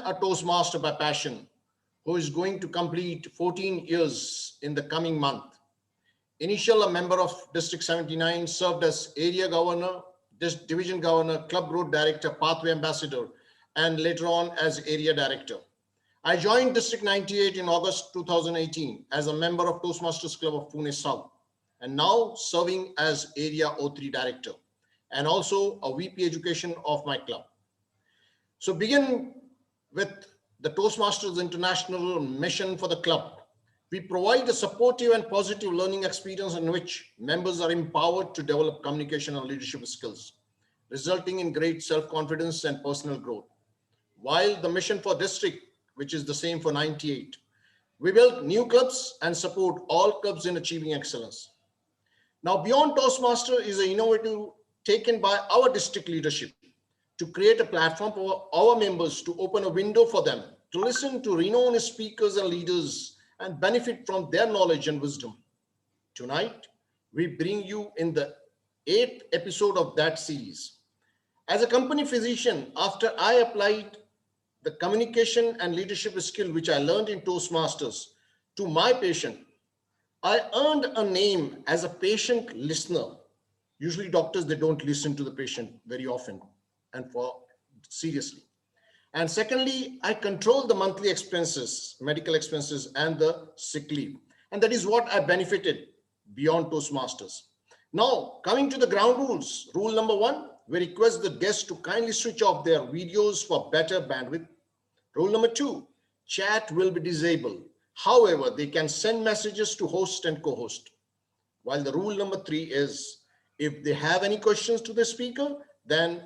a Toastmaster by passion who is going to complete 14 years in the coming month. Initial a member of District 79, served as area governor, division governor, club road director, pathway ambassador, and later on as area director. I joined District 98 in August 2018 as a member of Toastmasters Club of Pune South, and now serving as area O3 director and also a VP education of my club. So begin with the Toastmasters International mission for the club. We provide a supportive and positive learning experience in which members are empowered to develop communication and leadership skills, resulting in great self-confidence and personal growth. While the mission for district, which is the same for 98, we build new clubs and support all clubs in achieving excellence. Now, Beyond Toastmaster is an innovative taken by our district leadership to create a platform for our members to open a window for them to listen to renowned speakers and leaders and benefit from their knowledge and wisdom. Tonight, we bring you in the 8th episode of that series. As a company physician, after I applied the communication and leadership skill which I learned in Toastmasters to my patient, I earned a name as a patient listener. Usually doctors, they don't listen to the patient very often and for seriously. And secondly, I control the monthly expenses, medical expenses, and the sick leave. And that is what I benefited beyond Toastmasters. Now, coming to the ground rules. Rule number 1, we request the guests to kindly switch off their videos for better bandwidth. Rule number 2, chat will be disabled. However, they can send messages to host and co-host. While the rule number 3 is, if they have any questions to the speaker, then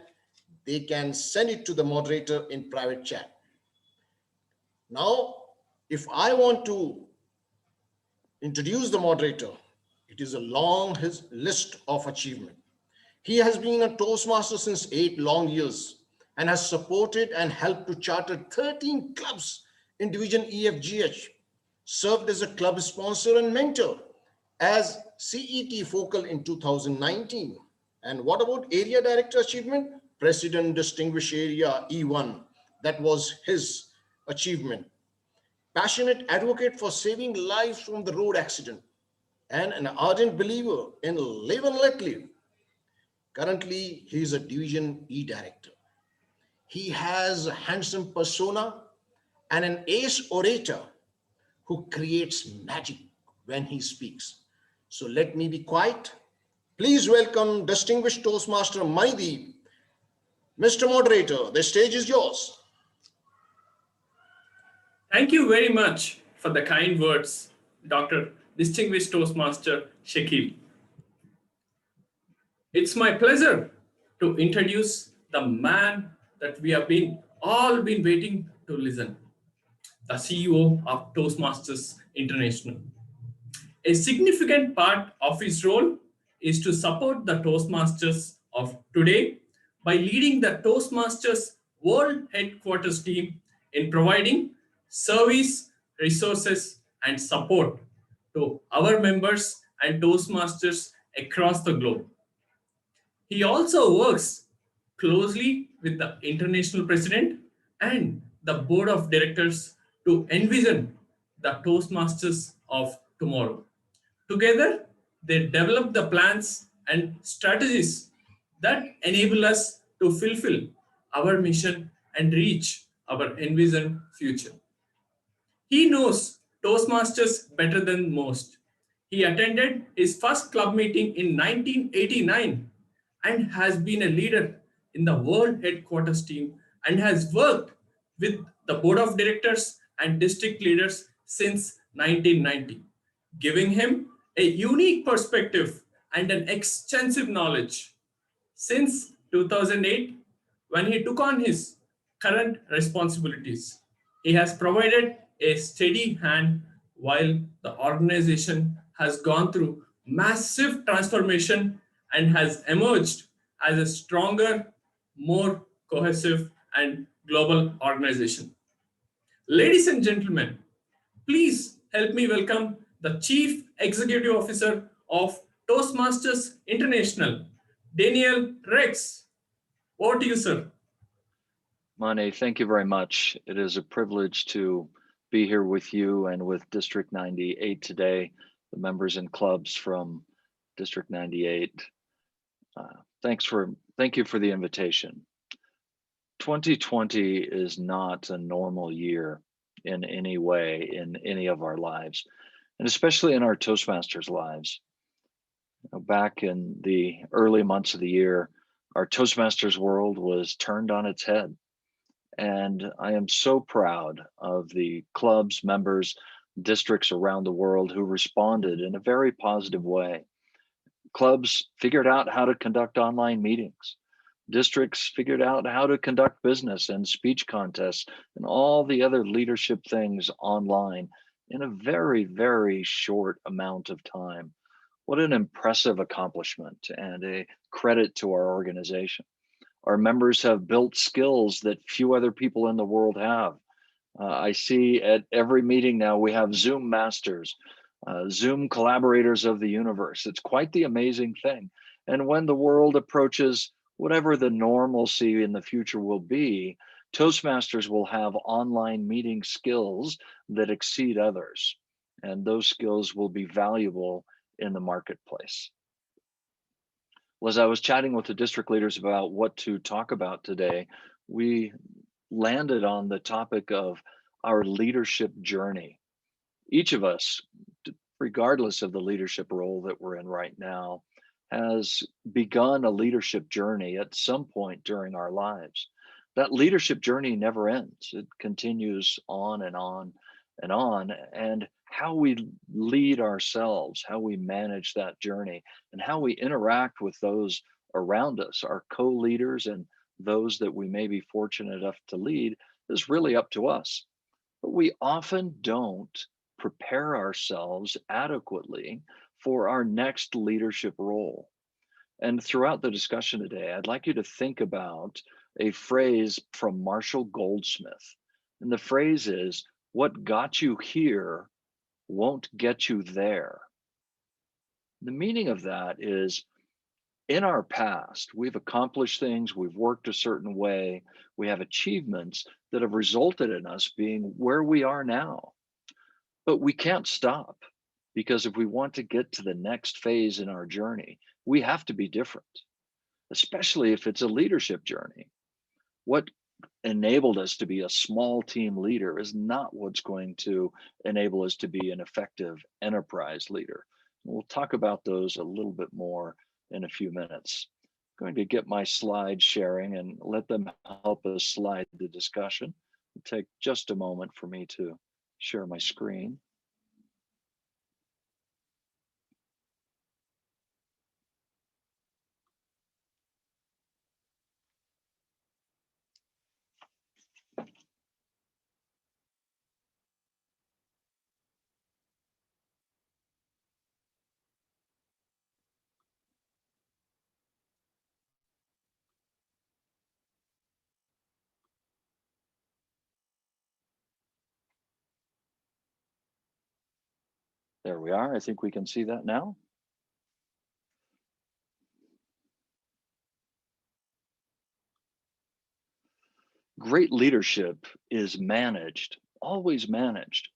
they can send it to the moderator in private chat. Now, if I want to introduce the moderator, it is a long list of achievement. He has been a Toastmaster since 8 long years and has supported and helped to charter 13 clubs in Division EFGH, served as a club sponsor and mentor as CET Focal in 2019. And what about area director achievement? President Distinguished Area E1, that was his achievement. Passionate advocate for saving lives from the road accident and an ardent believer in live and let live. Currently, he is a Division E director. He has a handsome persona and an ace orator who creates magic when he speaks. So let me be quiet. Please welcome distinguished Toastmaster Manideep. Mr. Moderator, the stage is yours. Thank you very much for the kind words, Dr. Distinguished Toastmaster Shakil. It's my pleasure to introduce the man that we have all been waiting to listen, the CEO of Toastmasters International. A significant part of his role is to support the Toastmasters of today by leading the Toastmasters World Headquarters team in providing service, resources, and support to our members and Toastmasters across the globe. He also works closely with the international president and the board of directors to envision the Toastmasters of tomorrow. Together, they develop the plans and strategies that enable us to fulfill our mission and reach our envisioned future. He knows Toastmasters better than most. He attended his first club meeting in 1989 and has been a leader in the World Headquarters team and has worked with the board of directors and district leaders since 1990, giving him a unique perspective and an extensive knowledge. Since 2008, when he took on his current responsibilities, he has provided a steady hand while the organization has gone through massive transformation and has emerged as a stronger, more cohesive and global organization. Ladies and gentlemen, please help me welcome the Chief Executive Officer of Toastmasters International, Daniel Rex. Over to you, sir. Mane, thank you very much. It is a privilege to be here with you and with District 98 today, the members and clubs from District 98. Thank you for the invitation. 2020 is not a normal year in any way in any of our lives, and especially in our Toastmasters lives. Back in the early months of the year, our Toastmasters world was turned on its head. And I am so proud of the clubs, members, districts around the world who responded in a very positive way. Clubs figured out how to conduct online meetings. Districts figured out how to conduct business and speech contests and all the other leadership things online in a very, very short amount of time. What an impressive accomplishment and a credit to our organization. Our members have built skills that few other people in the world have. I see at every meeting now we have Zoom masters, Zoom collaborators of the universe. It's quite the amazing thing. And when the world approaches whatever the normalcy in the future will be, Toastmasters will have online meeting skills that exceed others. And those skills will be valuable in the marketplace. Well, as I was chatting with the district leaders about what to talk about today, we landed on the topic of our leadership journey. Each of us, regardless of the leadership role that we're in right now, has begun a leadership journey at some point during our lives. That leadership journey never ends. It continues on and on and on. And how we lead ourselves, how we manage that journey, and how we interact with those around us, our co-leaders and those that we may be fortunate enough to lead, is really up to us. But we often don't prepare ourselves adequately for our next leadership role. And throughout the discussion today, I'd like you to think about a phrase from Marshall Goldsmith. And the phrase is, what got you here won't get you there. The meaning of that is, in our past, we've accomplished things, we've worked a certain way, we have achievements that have resulted in us being where we are now. But we can't stop, because if we want to get to the next phase in our journey, we have to be different, especially if it's a leadership journey. What enabled us to be a small team leader is not what's going to enable us to be an effective enterprise leader. We'll talk about those a little bit more in a few minutes. I'm going to get my slide sharing and let them help us slide the discussion. It'll take just a moment for me to share my screen. There we are. I think we can see that now. Great leadership is managed, always managed.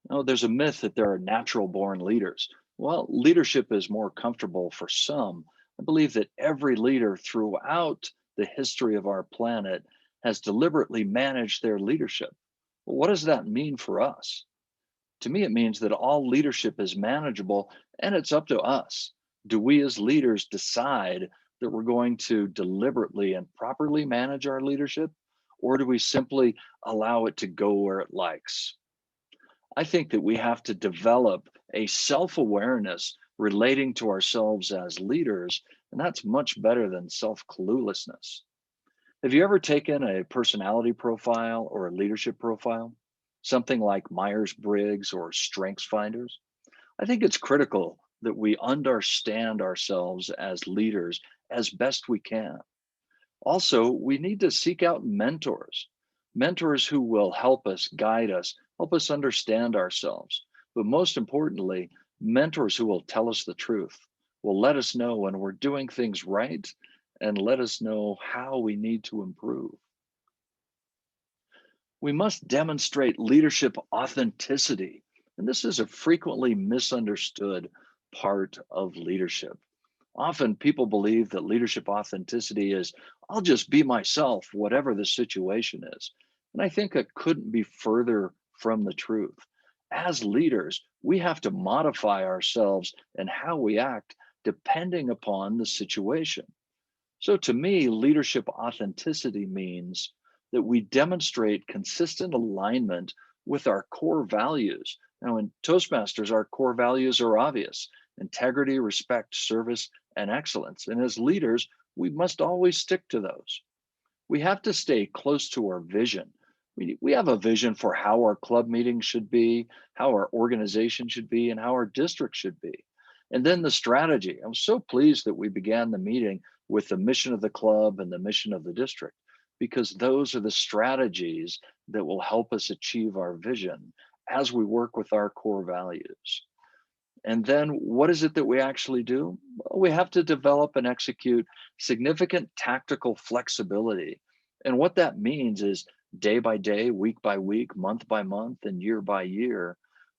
Now, there's a myth that there are natural born leaders. Well, leadership is more comfortable for some. I believe that every leader throughout the history of our planet has deliberately managed their leadership. Well, what does that mean for us? To me, it means that all leadership is manageable, and it's up to us. Do we as leaders decide that we're going to deliberately and properly manage our leadership, or do we simply allow it to go where it likes? I think that we have to develop a self-awareness relating to ourselves as leaders, and that's much better than self-cluelessness. Have you ever taken a personality profile or a leadership profile? Something like Myers-Briggs or Strengths Finders? I think it's critical that we understand ourselves as leaders as best we can. Also, we need to seek out mentors who will help us, guide us, help us understand ourselves. But most importantly, mentors who will tell us the truth, will let us know when we're doing things right, and let us know how we need to improve. We must demonstrate leadership authenticity. And this is a frequently misunderstood part of leadership. Often people believe that leadership authenticity is, I'll just be myself, whatever the situation is. And I think it couldn't be further from the truth. As leaders, we have to modify ourselves and how we act depending upon the situation. So to me, leadership authenticity means that we demonstrate consistent alignment with our core values. Now, in Toastmasters, our core values are obvious: integrity, respect, service, and excellence. And as leaders, we must always stick to those. We have to stay close to our vision. We have a vision for how our club meetings should be, how our organization should be, and how our district should be. And then the strategy. I'm so pleased that we began the meeting with the mission of the club and the mission of the district, because those are the strategies that will help us achieve our vision as we work with our core values. And then what is it that we actually do? Well, we have to develop and execute significant tactical flexibility. And what that means is day by day, week by week, month by month, and year by year,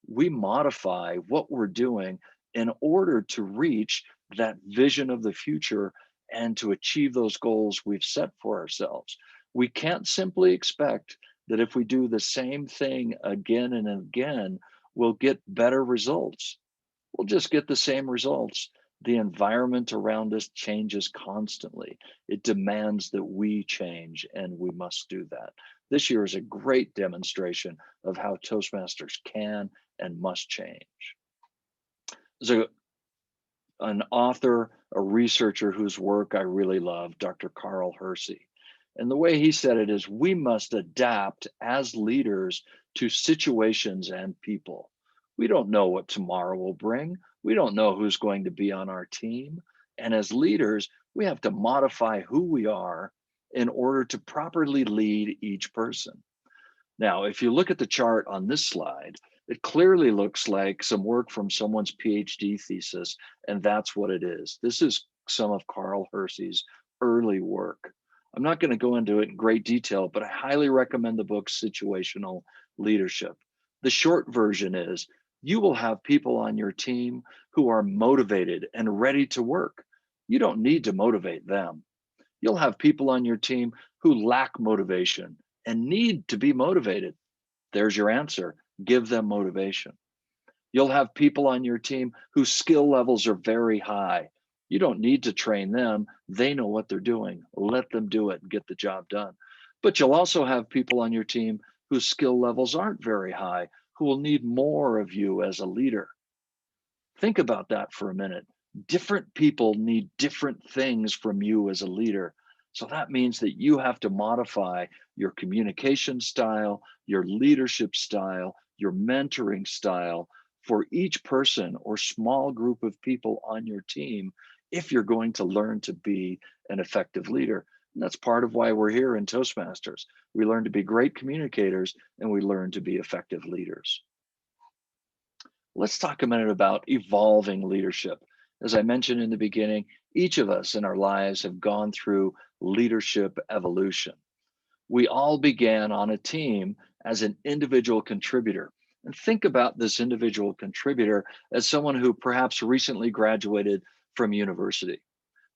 we modify what we're doing in order to reach that vision of the future and to achieve those goals we've set for ourselves. We can't simply expect that if we do the same thing again and again, we'll get better results. We'll just get the same results. The environment around us changes constantly. It demands that we change, and we must do that. This year is a great demonstration of how Toastmasters can and must change. There's an author, a researcher whose work I really love, Dr. Carl Hersey. And the way he said it is, we must adapt as leaders to situations and people. We don't know what tomorrow will bring. We don't know who's going to be on our team. And as leaders, we have to modify who we are in order to properly lead each person. Now, if you look at the chart on this slide, it clearly looks like some work from someone's PhD thesis, and that's what it is. This is some of Carl Hersey's early work. I'm not going to go into it in great detail, but I highly recommend the book Situational Leadership. The short version is, you will have people on your team who are motivated and ready to work. You don't need to motivate them. You'll have people on your team who lack motivation and need to be motivated. There's your answer. Give them motivation. You'll have people on your team whose skill levels are very high. You don't need to train them. They know what they're doing. Let them do it and get the job done. But you'll also have people on your team whose skill levels aren't very high, who will need more of you as a leader. Think about that for a minute. Different people need different things from you as a leader. So that means that you have to modify your communication style, your leadership style, your mentoring style for each person or small group of people on your team if you're going to learn to be an effective leader. And that's part of why we're here in Toastmasters. We learn to be great communicators and we learn to be effective leaders. Let's talk a minute about evolving leadership. As I mentioned in the beginning, each of us in our lives have gone through leadership evolution. We all began on a team as an individual contributor. And think about this individual contributor as someone who perhaps recently graduated from university.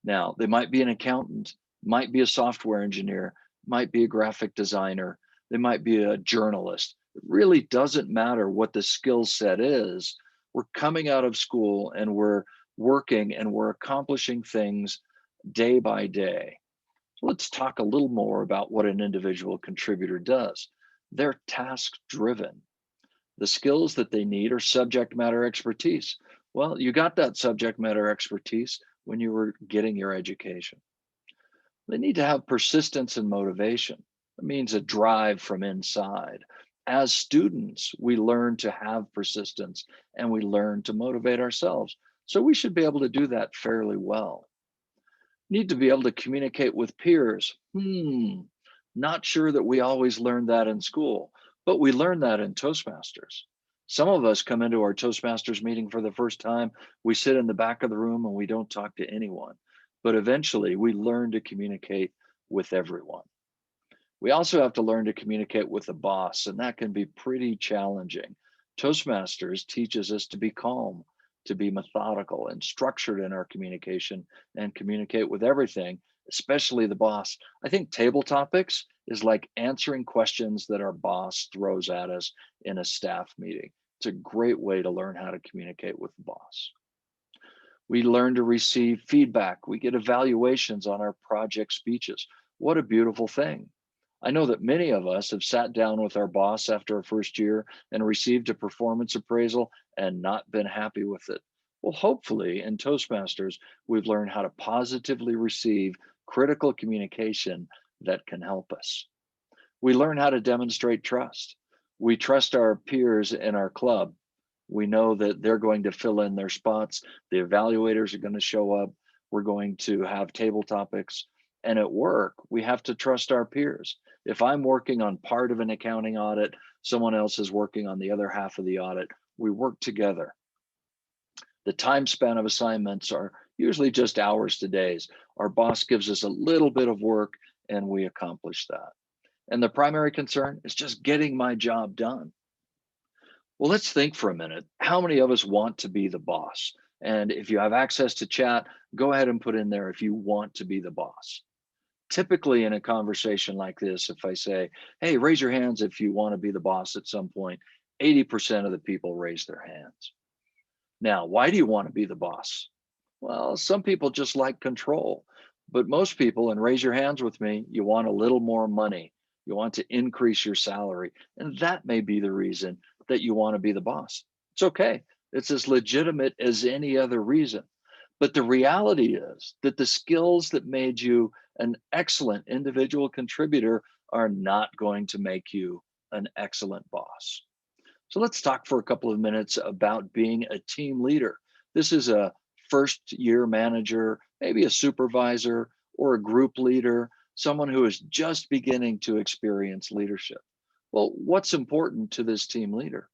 Now, they might be an accountant, might be a software engineer, might be a graphic designer, they might be a journalist. It really doesn't matter what the skill set is. We're coming out of school and we're working and we're accomplishing things day by day. So let's talk a little more about what an individual contributor does. They're task driven. The skills that they need are subject matter expertise. Well, you got that subject matter expertise when you were getting your education. They need to have persistence and motivation. It means a drive from inside. As students, we learn to have persistence and we learn to motivate ourselves. So we should be able to do that fairly well. Need to be able to communicate with peers. Not sure that we always learn that in school, but we learn that in Toastmasters. Some of us come into our Toastmasters meeting for the first time. We sit in the back of the room and we don't talk to anyone, but eventually we learn to communicate with everyone. We also have to learn to communicate with the boss, and that can be pretty challenging. Toastmasters teaches us to be calm, to be methodical and structured in our communication and communicate with everything, especially the boss. I think table topics is like answering questions that our boss throws at us in a staff meeting. It's a great way to learn how to communicate with the boss. We learn to receive feedback. We get evaluations on our project speeches. What a beautiful thing. I know that many of us have sat down with our boss after our first year and received a performance appraisal and not been happy with it. Well, hopefully in Toastmasters, we've learned how to positively receive critical communication that can help us. We learn how to demonstrate trust. We trust our peers in our club. We know that they're going to fill in their spots. The evaluators are going to show up. We're going to have table topics. And at work, we have to trust our peers. If I'm working on part of an accounting audit, someone else is working on the other half of the audit. We work together. The time span of assignments are usually just hours to days. Our boss gives us a little bit of work and we accomplish that. And the primary concern is just getting my job done. Well, let's think for a minute. How many of us want to be the boss? And if you have access to chat, go ahead and put in there if you want to be the boss. Typically in a conversation like this, if I say, hey, raise your hands if you want to be the boss at some point, 80% of the people raise their hands. Now, why do you want to be the boss? Well, some people just like control, but most people, and raise your hands with me, you want a little more money. You want to increase your salary. And that may be the reason that you want to be the boss. It's okay. It's as legitimate as any other reason. But the reality is that the skills that made you an excellent individual contributor are not going to make you an excellent boss. So let's talk for a couple of minutes about being a team leader. This is a first year manager, maybe a supervisor or a group leader, someone who is just beginning to experience leadership. Well, what's important to this team leader?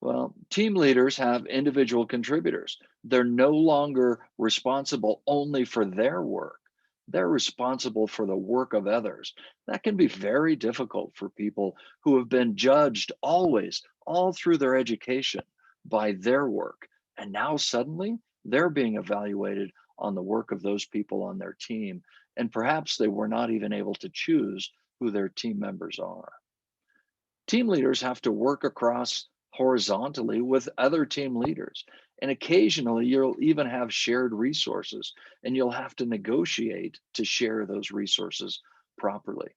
Well, team leaders have individual contributors. They're no longer responsible only for their work. They're responsible for the work of others. That can be very difficult for people who have been judged always, all through their education, by their work. And now suddenly they're being evaluated on the work of those people on their team. And perhaps they were not even able to choose who their team members are. Team leaders have to work across horizontally with other team leaders. And occasionally you'll even have shared resources and you'll have to negotiate to share those resources properly.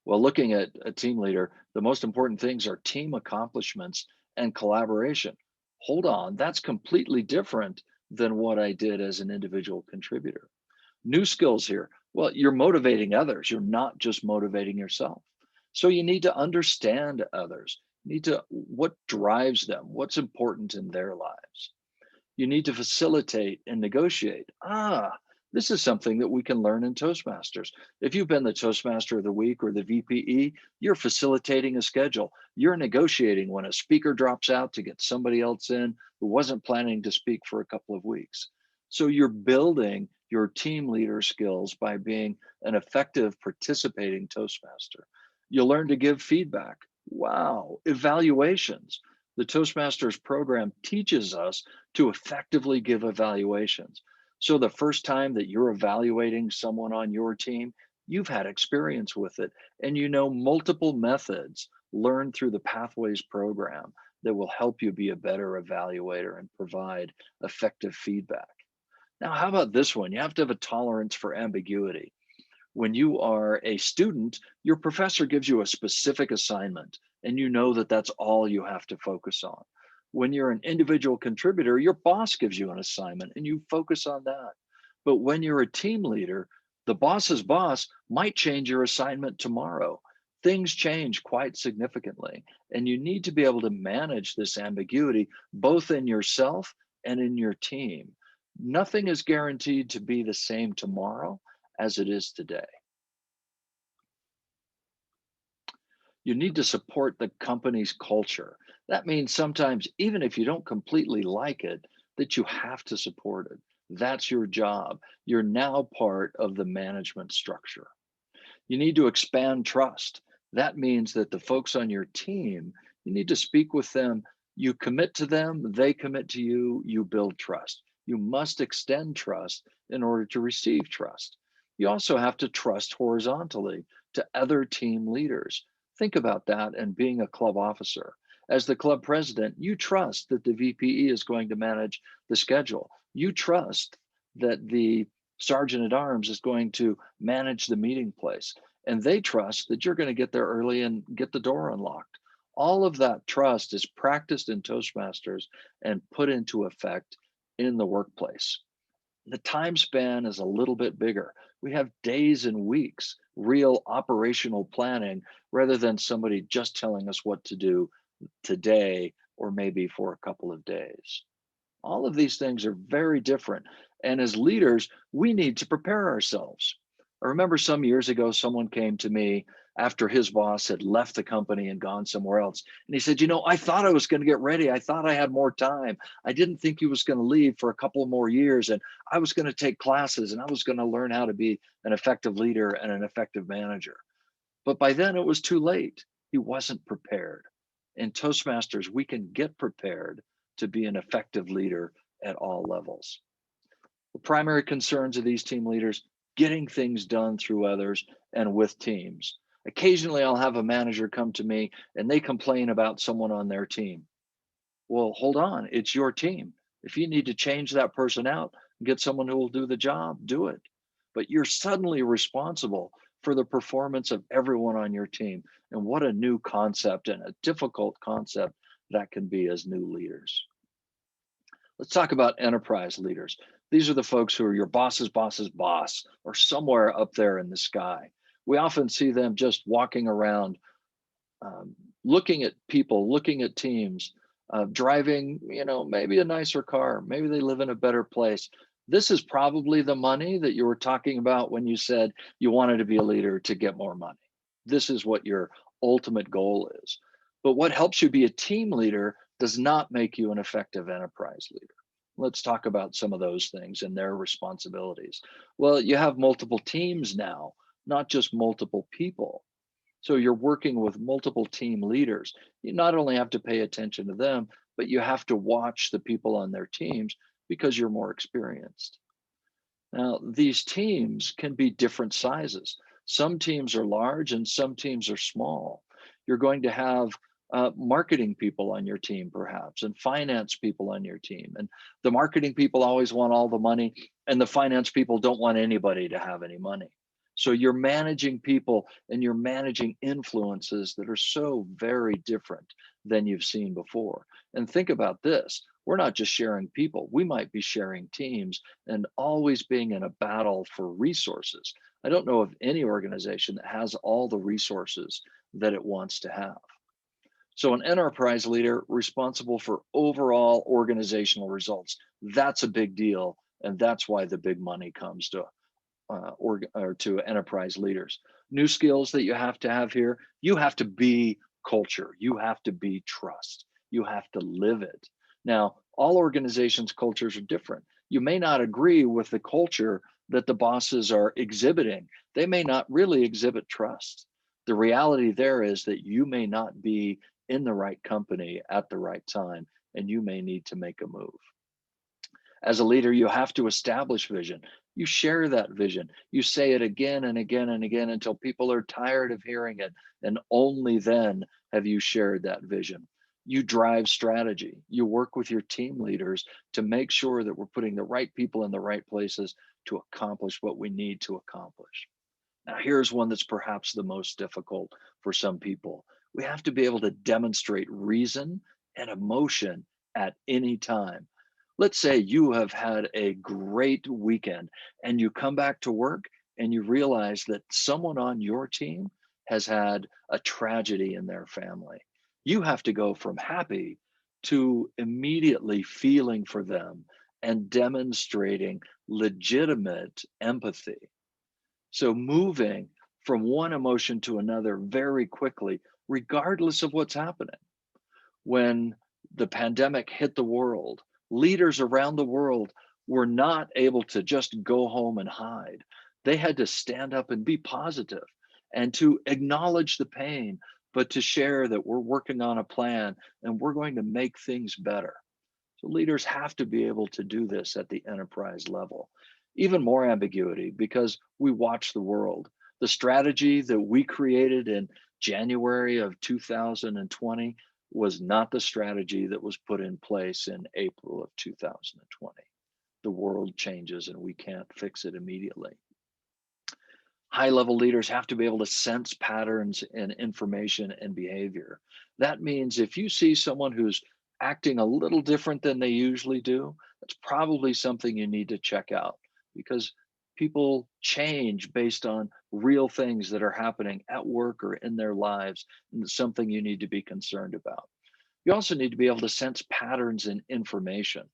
Well, looking at a team leader, the most important things are team accomplishments and collaboration. Hold on, that's completely different than what I did as an individual contributor. New skills here. Well, you're motivating others. You're not just motivating yourself. So you need to understand others. You need to, what drives them? What's important in their lives? You need to facilitate and negotiate. This is something that we can learn in Toastmasters. If you've been the Toastmaster of the Week or the VPE, you're facilitating a schedule. You're negotiating when a speaker drops out to get somebody else in who wasn't planning to speak for a couple of weeks. So you're building your team leader skills by being an effective participating Toastmaster. You'll learn to give feedback. Wow, evaluations. The Toastmasters program teaches us to effectively give evaluations. So the first time that you're evaluating someone on your team, you've had experience with it and you know multiple methods learned through the Pathways program that will help you be a better evaluator and provide effective feedback. Now, how about this one? You have to have a tolerance for ambiguity. When you are a student, your professor gives you a specific assignment and you know that that's all you have to focus on. When you're an individual contributor, your boss gives you an assignment and you focus on that. But when you're a team leader, the boss's boss might change your assignment tomorrow. Things change quite significantly, and you need to be able to manage this ambiguity both in yourself and in your team. Nothing is guaranteed to be the same tomorrow as it is today. You need to support the company's culture. That means sometimes, even if you don't completely like it, that you have to support it. That's your job. You're now part of the management structure. You need to expand trust. That means that the folks on your team, you need to speak with them. You commit to them, they commit to you, you build trust. You must extend trust in order to receive trust. You also have to trust horizontally to other team leaders. Think about that and being a club officer. As the club president, you trust that the VPE is going to manage the schedule. You trust that the sergeant at arms is going to manage the meeting place. And they trust that you're going to get there early and get the door unlocked. All of that trust is practiced in Toastmasters and put into effect in the workplace. The time span is a little bit bigger. We have days and weeks, real operational planning, rather than somebody just telling us what to do today or maybe for a couple of days. All of these things are very different. And as leaders, we need to prepare ourselves. I remember some years ago, someone came to me after his boss had left the company and gone somewhere else. And he said, I thought I was going to get ready. I thought I had more time. I didn't think he was going to leave for a couple more years. And I was going to take classes and I was going to learn how to be an effective leader and an effective manager. But by then it was too late. He wasn't prepared. In Toastmasters, we can get prepared to be an effective leader at all levels. The primary concerns of these team leaders: getting things done through others and with teams. Occasionally, I'll have a manager come to me and they complain about someone on their team. Well, hold on, it's your team. If you need to change that person out and get someone who will do the job, do it. But you're suddenly responsible for the performance of everyone on your team. And what a new concept and a difficult concept that can be as new leaders. Let's talk about enterprise leaders. These are the folks who are your boss's boss's boss, or somewhere up there in the sky. We often see them just walking around, looking at people, looking at teams, driving, maybe a nicer car. Maybe they live in a better place. This is probably the money that you were talking about when you said you wanted to be a leader to get more money. This is what your ultimate goal is. But what helps you be a team leader does not make you an effective enterprise leader. Let's talk about some of those things and their responsibilities. Well, you have multiple teams now, not just multiple people. So you're working with multiple team leaders. You not only have to pay attention to them, but you have to watch the people on their teams because you're more experienced. Now, these teams can be different sizes. Some teams are large and some teams are small. You're going to have marketing people on your team, perhaps, and finance people on your team. And the marketing people always want all the money, and the finance people don't want anybody to have any money. So you're managing people and you're managing influences that are so very different than you've seen before. And think about this. We're not just sharing people. We might be sharing teams and always being in a battle for resources. I don't know of any organization that has all the resources that it wants to have. So an enterprise leader responsible for overall organizational results, that's a big deal. And that's why the big money comes to to enterprise leaders. New skills that you have to have here: you have to be culture, you have to be trust, you have to live it. Now, all organizations' cultures are different. You may not agree with the culture that the bosses are exhibiting. They may not really exhibit trust. The reality there is that you may not be in the right company at the right time, and you may need to make a move. As a leader, you have to establish vision. You share that vision. You say it again and again and again until people are tired of hearing it. And only then have you shared that vision. You drive strategy. You work with your team leaders to make sure that we're putting the right people in the right places to accomplish what we need to accomplish. Now, here's one that's perhaps the most difficult for some people. We have to be able to demonstrate reason and emotion at any time. Let's say you have had a great weekend and you come back to work and you realize that someone on your team has had a tragedy in their family. You have to go from happy to immediately feeling for them and demonstrating legitimate empathy. So moving from one emotion to another very quickly, regardless of what's happening. When the pandemic hit the world, leaders around the world were not able to just go home and hide. They had to stand up and be positive and to acknowledge the pain, but to share that we're working on a plan and we're going to make things better. So leaders have to be able to do this at the enterprise level. Even more ambiguity because we watch the world. The strategy that we created in January of 2020 was not the strategy that was put in place in April of 2020. The world changes and we can't fix it immediately. High-level leaders have to be able to sense patterns in information and behavior. That means if you see someone who's acting a little different than they usually do, that's probably something you need to check out, because people change based on real things that are happening at work or in their lives, and it's something you need to be concerned about. You also need to be able to sense patterns in information.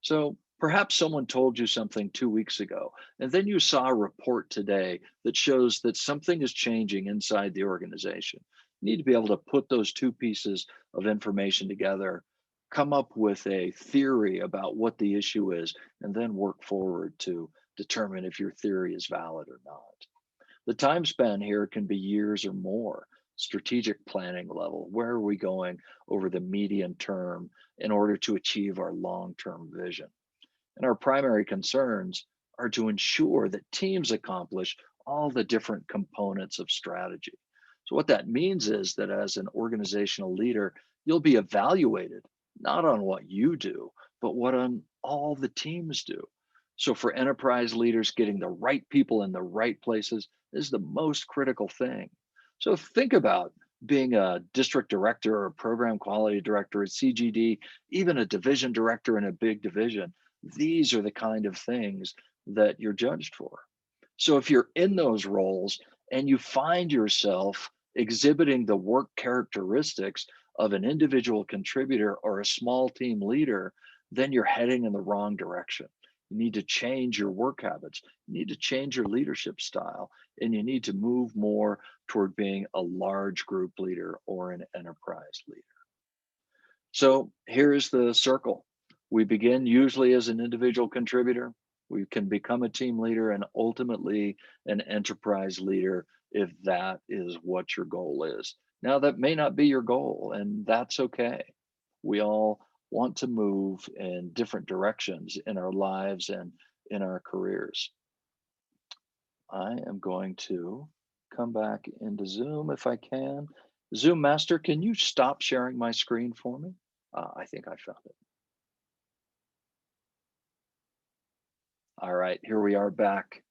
So perhaps someone told you something 2 weeks ago, and then you saw a report today that shows that something is changing inside the organization. You need to be able to put those two pieces of information together, come up with a theory about what the issue is, and then work forward to determine if your theory is valid or not. The time span here can be years or more. Strategic planning level, where are we going over the medium term in order to achieve our long-term vision? And our primary concerns are to ensure that teams accomplish all the different components of strategy. So what that means is that as an organizational leader, you'll be evaluated not on what you do, but what on all the teams do. So for enterprise leaders, getting the right people in the right places is the most critical thing. So think about being a district director or a program quality director at CGD, even a division director in a big division. These are the kind of things that you're judged for. So if you're in those roles and you find yourself exhibiting the work characteristics of an individual contributor or a small team leader, then you're heading in the wrong direction. You need to change your work habits. You need to change your leadership style, and you need to move more toward being a large group leader or an enterprise leader. So here's the circle. We begin usually as an individual contributor. We can become a team leader and ultimately an enterprise leader if that is what your goal is. Now, that may not be your goal, and that's okay. We all want to move in different directions in our lives and in our careers. I am going to come back into Zoom if I can. Zoom Master, can you stop sharing my screen for me? I think I found it. All right, here we are back.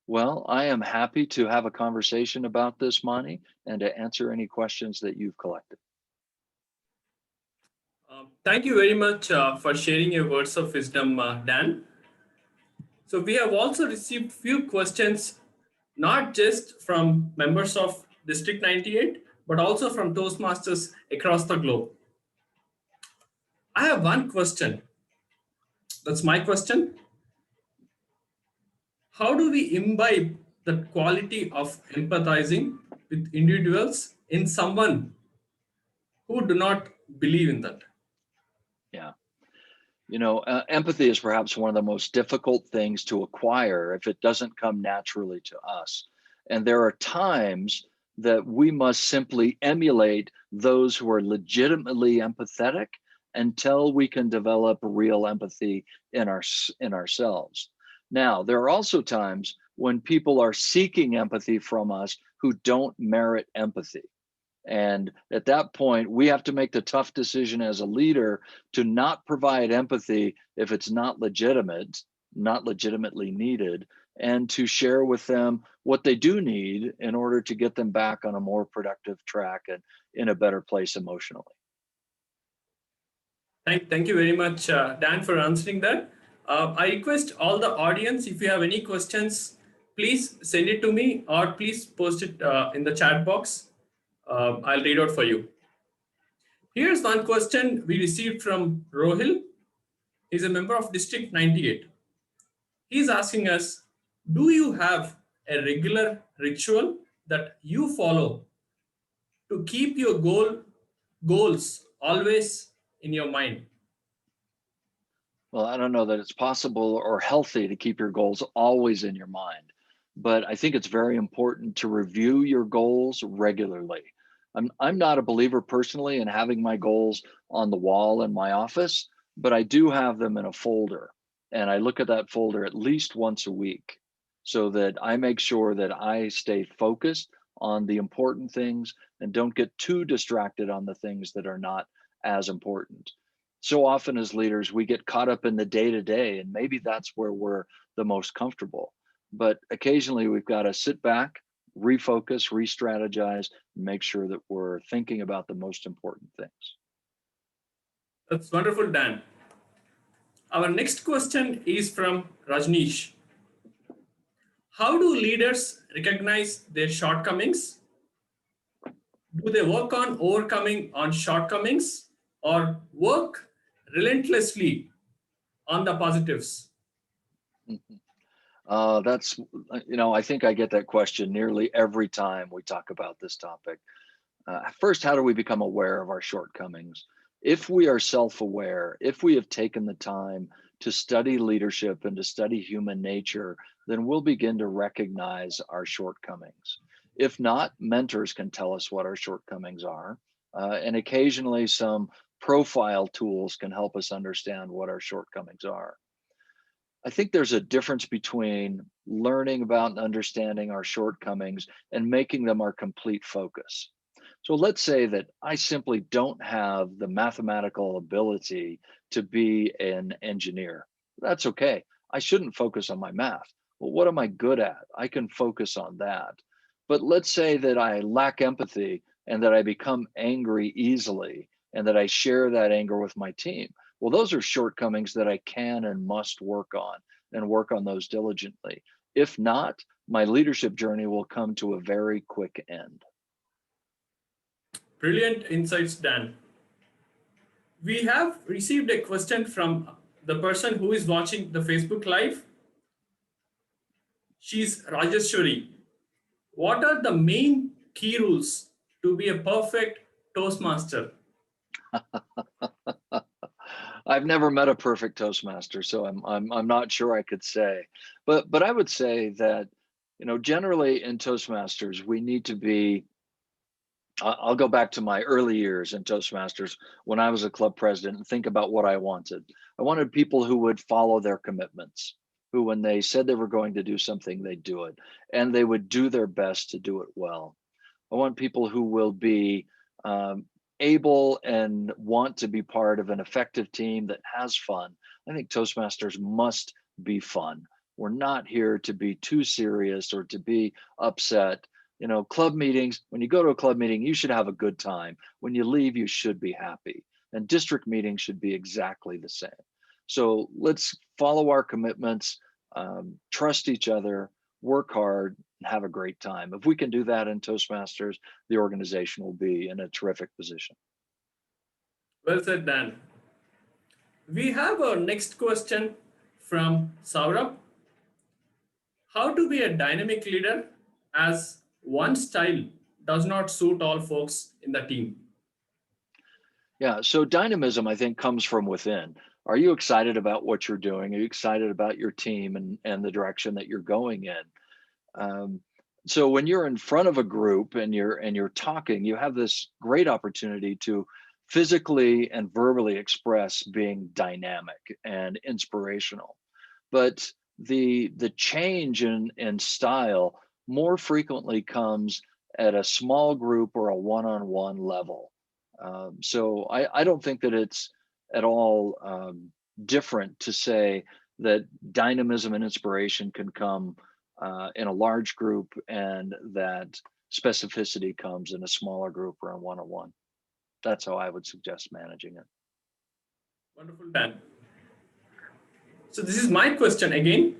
Well, I am happy to have a conversation about this, Mani, and to answer any questions that you've collected. Thank you very much for sharing your words of wisdom, Dan. So we have also received few questions, not just from members of District 98, but also from Toastmasters across the globe. I have one question. That's my question. How do we imbibe the quality of empathizing with individuals in someone who do not believe in that? Yeah. You know, empathy is perhaps one of the most difficult things to acquire if it doesn't come naturally to us. And there are times that we must simply emulate those who are legitimately empathetic until we can develop real empathy in ourselves. Now, there are also times when people are seeking empathy from us who don't merit empathy. And at that point, we have to make the tough decision as a leader to not provide empathy if it's not legitimate, not legitimately needed, and to share with them what they do need in order to get them back on a more productive track and in a better place emotionally. Thank you very much, Dan, for answering that. I request all the audience, if you have any questions, please send it to me or please post it in the chat box. I'll read out for you. Here's one question we received from Rohil. He's a member of District 98. He's asking us, do you have a regular ritual that you follow to keep your goals always in your mind? Well, I don't know that it's possible or healthy to keep your goals always in your mind. but I think it's very important to review your goals regularly. I'm not a believer personally in having my goals on the wall in my office, but I do have them in a folder. And I look at that folder at least once a week so that I make sure that I stay focused on the important things and don't get too distracted on the things that are not as important. So often as leaders, we get caught up in the day to day, and maybe that's where we're the most comfortable. But occasionally we've got to sit back, refocus, re strategize, and make sure that we're thinking about the most important things. That's wonderful, Dan. Our next question is from Rajneesh. How do leaders recognize their shortcomings? Do they work on overcoming on shortcomings or work relentlessly on the positives? That's, I think I get that question nearly every time we talk about this topic. First, how do we become aware of our shortcomings? If we are self-aware, if we have taken the time to study leadership and to study human nature, then we'll begin to recognize our shortcomings. If not, mentors can tell us what our shortcomings are. And occasionally some profile tools can help us understand what our shortcomings are. I think there's a difference between learning about and understanding our shortcomings and making them our complete focus. So let's say that I simply don't have the mathematical ability to be an engineer. That's okay. I shouldn't focus on my math. Well, what am I good at? I can focus on that. But let's say that I lack empathy and that I become angry easily and that I share that anger with my team. Well, those are shortcomings that I can and must work on and work on those diligently. If not, my leadership journey will come to a very quick end. Brilliant insights, Dan. We have received a question from the person who is watching the Facebook Live. She's Rajeshwari. What are the main key rules to be a perfect Toastmaster? I've never met a perfect Toastmaster, so I'm not sure I could say, but I would say that generally in Toastmasters we need to be. I'll go back to my early years in Toastmasters when I was a club president and think about what I wanted. I wanted people who would follow their commitments, who when they said they were going to do something, they'd do it, and they would do their best to do it well. I want people who will be able and want to be part of an effective team that has fun. I think Toastmasters must be fun. We're not here to be too serious or to be upset. Club meetings, when you go to a club meeting, you should have a good time. When you leave, you should be happy. And district meetings should be exactly the same. So let's follow our commitments, trust each other, work hard, and have a great time. If we can do that in Toastmasters, the organization will be in a terrific position. Well said, Dan. We have our next question from Saurabh. How to be a dynamic leader as one style does not suit all folks in the team? Yeah, so dynamism, I think, comes from within. Are you excited about what you're doing? Are you excited about your team and the direction that you're going in? So when you're in front of a group and you're talking, you have this great opportunity to physically and verbally express being dynamic and inspirational. But the change in style more frequently comes at a small group or a one-on-one level. So I don't think that it's at all different to say that dynamism and inspiration can come in a large group and that specificity comes in a smaller group or a one-on-one. That's how I would suggest managing it. Wonderful, Dan. So this is my question again.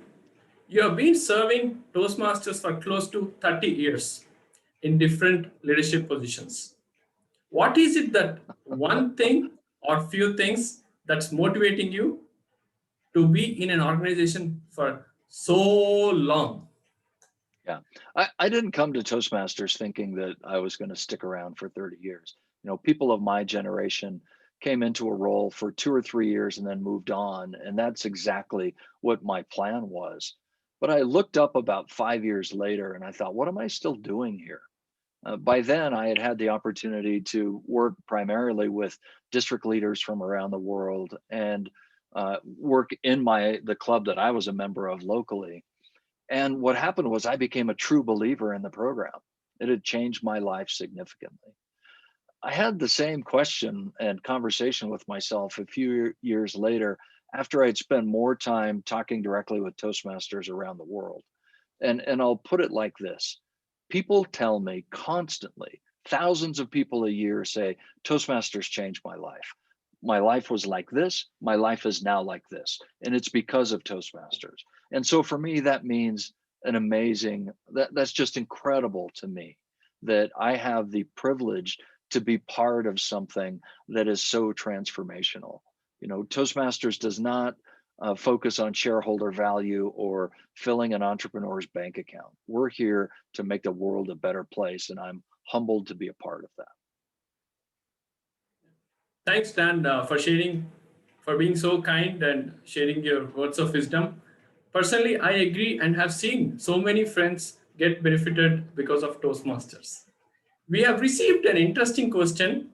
You have been serving Toastmasters for close to 30 years in different leadership positions. What is it that one thing or few things that's motivating you to be in an organization for so long? Yeah, I didn't come to Toastmasters thinking that I was going to stick around for 30 years. People of my generation came into a role for 2 or 3 years and then moved on. And that's exactly what my plan was. But I looked up about 5 years later and I thought, what am I still doing here? By then, I had had the opportunity to work primarily with district leaders from around the world and work in the club that I was a member of locally. And what happened was I became a true believer in the program. It had changed my life significantly. I had the same question and conversation with myself a few years later after I'd spent more time talking directly with Toastmasters around the world. And I'll put it like this. People tell me constantly, thousands of people a year say, Toastmasters changed my life. My life was like this. My life is now like this. And it's because of Toastmasters. And so for me, that means an amazing, that's just incredible to me that I have the privilege to be part of something that is so transformational. You know, Toastmasters does not focus on shareholder value or filling an entrepreneur's bank account. We're here to make the world a better place, and I'm humbled to be a part of that. Thanks, Dan, for sharing, for being so kind and sharing your words of wisdom. Personally, I agree and have seen so many friends get benefited because of Toastmasters. We have received an interesting question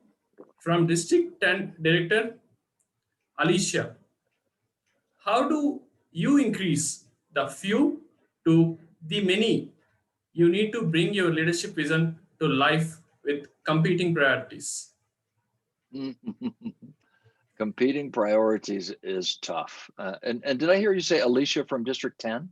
from District 10 Director Alicia. How do you increase the few to the many? You need to bring your leadership vision to life with competing priorities. Competing priorities is tough. And did I hear you say Alicia from District 10?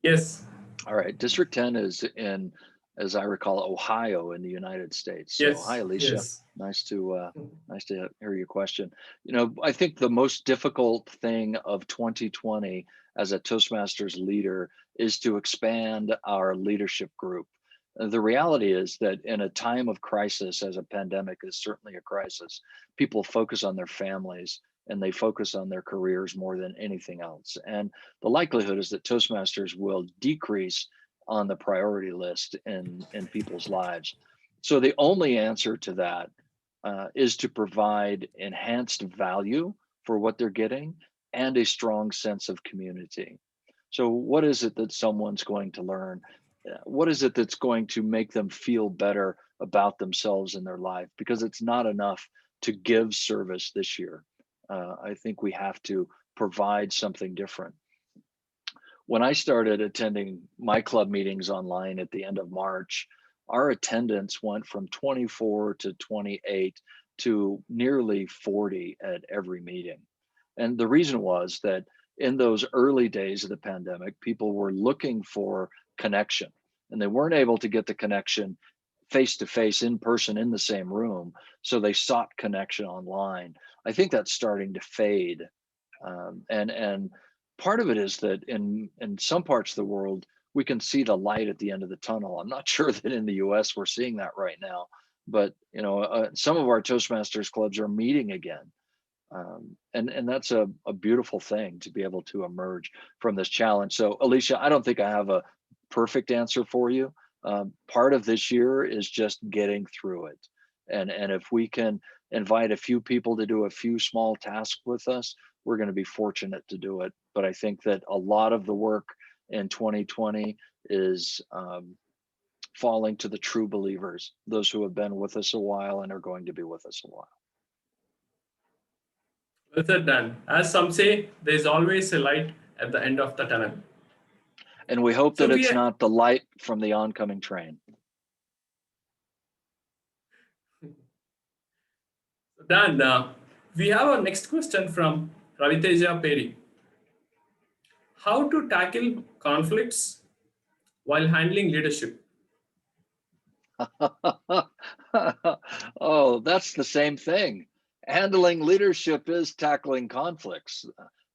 Yes. All right, District 10 is in, as I recall, Ohio in the United States. So hi, Yes. Alicia. Yes. Nice to hear your question. You know, I think the most difficult thing of 2020 as a Toastmasters leader is to expand our leadership group. The reality is that in a time of crisis, as a pandemic is certainly a crisis, people focus on their families and they focus on their careers more than anything else. And the likelihood is that Toastmasters will decrease on the priority list in people's lives. So the only answer to that is to provide enhanced value for what they're getting and a strong sense of community. So what is it that someone's going to learn? What is it that's going to make them feel better about themselves in their life? Because it's not enough to give service this year. I think we have to provide something different. When I started attending my club meetings online at the end of March, our attendance went from 24 to 28 to nearly 40 at every meeting. And the reason was that in those early days of the pandemic, people were looking for connection and they weren't able to get the connection face to face in person in the same room. So they sought connection online. I think that's starting to fade. And part of it is that in some parts of the world, we can see the light at the end of the tunnel. I'm not sure that in the US we're seeing that right now, but you know, some of our Toastmasters clubs are meeting again. And that's a beautiful thing to be able to emerge from this challenge. So Alicia, I don't think I have a perfect answer for you. Part of this year is just getting through it. And if we can invite a few people to do a few small tasks with us, we're going to be fortunate to do it. But I think that a lot of the work in 2020 is falling to the true believers, those who have been with us a while and are going to be with us a while. Well said, Dan. As some say, there's always a light at the end of the tunnel. And we hope that it's not the light from the oncoming train. Dan, we have our next question from Raviteja Peri. How to tackle conflicts while handling leadership? Oh, that's the same thing. Handling leadership is tackling conflicts.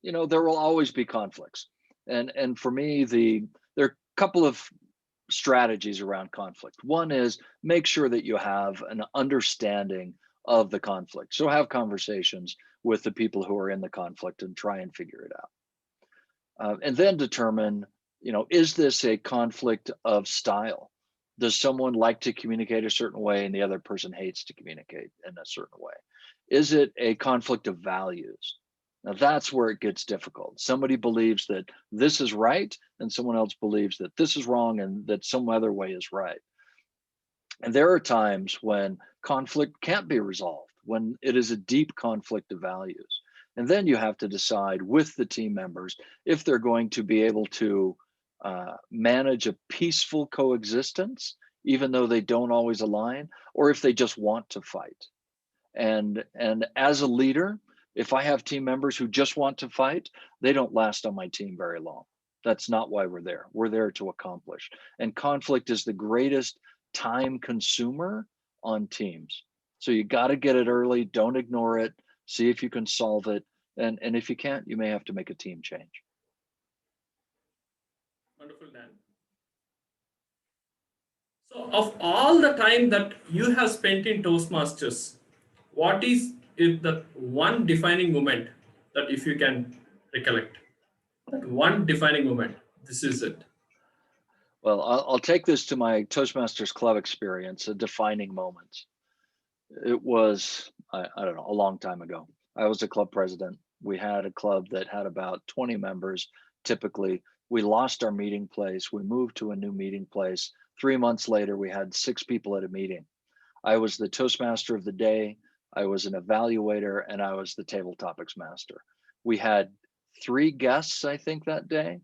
You know, there will always be conflicts. And for me, there are a couple of strategies around conflict. One is make sure that you have an understanding of the conflict. So have conversations with the people who are in the conflict and try and figure it out. And then determine, you know, is this a conflict of style? Does someone like to communicate a certain way and the other person hates to communicate in a certain way? Is it a conflict of values? Now that's where it gets difficult. Somebody believes that this is right, and someone else believes that this is wrong and that some other way is right. And there are times when conflict can't be resolved, when it is a deep conflict of values. And then you have to decide with the team members if they're going to be able to manage a peaceful coexistence, even though they don't always align, or if they just want to fight. And as a leader, if I have team members who just want to fight, they don't last on my team very long. That's not why we're there. We're there to accomplish. And conflict is the greatest time consumer on teams. So you got to get it early. Don't ignore it. See if you can solve it. And if you can't, you may have to make a team change. Wonderful, Dan. So of all the time that you have spent in Toastmasters, what is the one defining moment that if you can recollect? That one defining moment, this is it. Well, I'll take this to my Toastmasters Club experience, a defining moment. It was, I don't know, a long time ago. I was a club president. We had a club that had about 20 members. Typically, we lost our meeting place. We moved to a new meeting place. 3 months later, we had 6 people at a meeting. I was the Toastmaster of the day. I was an evaluator, and I was the table topics master. We had 3 guests, I think, that day,